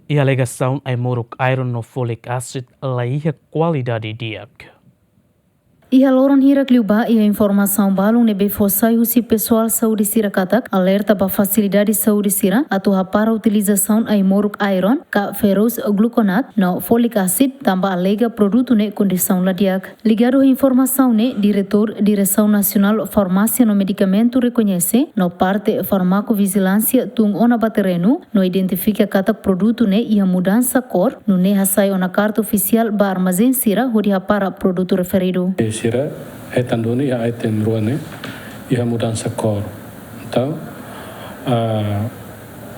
E a alegação é moruk iron no folic acid laia qualidade diak. E a loron hirak liuba e a informação balung nebe fossai usi pessoal saúde sira katak alerta ba facilidade saúde sira atuha para utilização ai moruk iron ka ferrous gluconat no folic acid tamba alega produto ne condição ladiak. Ligado a informação ne Direção Nacional Farmácia no Medicamento reconhece no parte farmacovigilância tung ona baterenu no identifica katak produto ne e a mudança cor no ne hasai ona carta oficial ba armazém sira hodia para produto referido. Sira etandoni ya item ruane ia mudança cor. Então,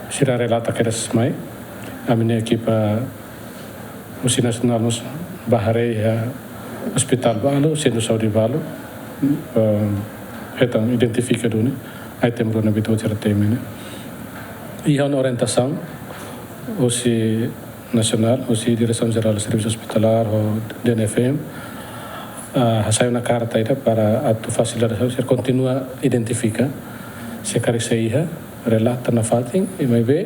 sira relata que mai a minha equipa Museu Nacional nos Bahare ya Hospital Balu, Centro Saúde Balu, etam identifica doni item ruane bitu certemene. Ia uma orientação Museu Nacional, Museu Direção Geral de Serviço Hospitalar ou DNFM. Hasai una carta ida para a tu facilidade se continua identifica se cariseia relata na fatin e mai be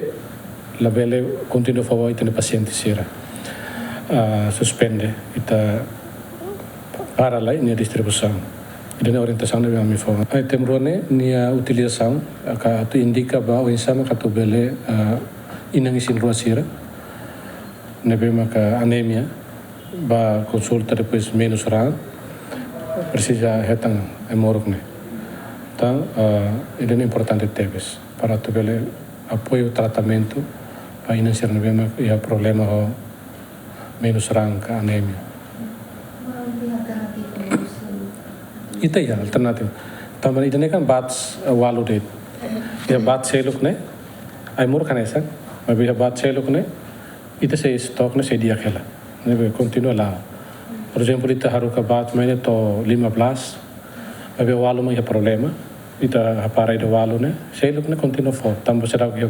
la vele continua favor itene paciente sira suspende ita para lá na distribuição e na orientação de mi forma ai temrone nia utilização ka tu indica ba o insama ka tu bele inangisin rua sira nebe maka anemia ba consulta depois menos raro precisa hetang emorok ne. Então, ele é importante teves para tu ver apoio tratamento para iniciar no bem e o problema o menos ranca anemia. Itu ya alternatif. Tambah ini kan bats walu det. Ya bats seluk ne, ai mur kan esa, tapi ya bats seluk ne, itu se stok ne se dia kela. Ne continua lá. Por exemplo, ita haruka bat maine to 15, mas o walu mai problema, ita para ida walu ne, seluk ne continua fort, tambo será que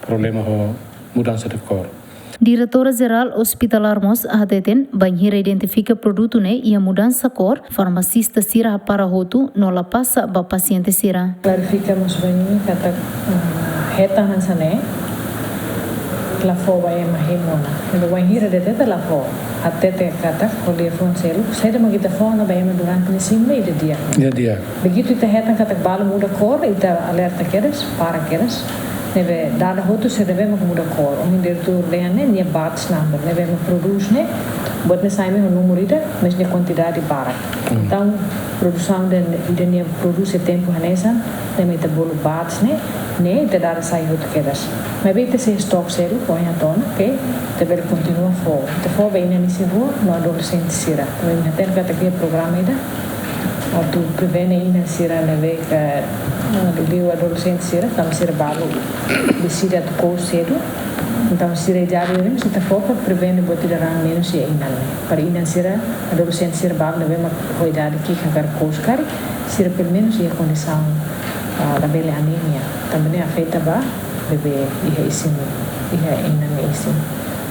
problema ho mudança de cor. Diretora-Geral Hospitalar Mos Adeten banhira identifica produto ne e a mudança cor, farmacista sira para roto no la passa ba paciente sira. Clarificamos bem kata heta hansane la fova é mahimona. Quando banhira de teta la fova até te kata colher fonselo, sai de magita fona bem durante nesse meio de dia. Dia. Begitu ita heta kata bala muda cor, ita alerta queres, para queres. Neve dada hotu se deve muda cor. O diretor leane nia batch number, neve produz ne, bot ne sai me o número ida, mas ne quantidade para. Então, produção de nia produz e tempo hanesa, ne meta bolo batch ne ita dada sai hotu queres. Mas bem se stock selo, põe a tona, ok? Te ver continua for. Te for bem nesse rua, no adolescente sira. Também me tem que ter programa ida. Tu prevene ina sira neve que o adolescente sira, tam sira balo de sira de cor cedo. Então sira já viu, se te foca prevene botar rang menos e ina. Para ina sira adolescente sira balo neve uma cuidado que cagar coscar, sira pelo menos e a condição da bela anemia. Também afeta ba bebê e é isso e é ina isso.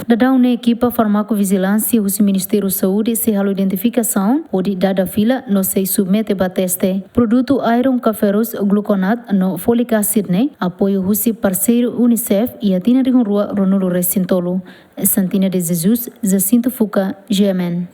Dadau na equipa farmacovigilância o Ministério da Saúde se halo identificação ou de dada fila no se submete a teste. Produto iron ferrous gluconat no folic acid ne apoio o parceiro UNICEF e a tina de rua Ronaldo Recintolo. Santina de Jesus, Jacinto Fuca, GMN.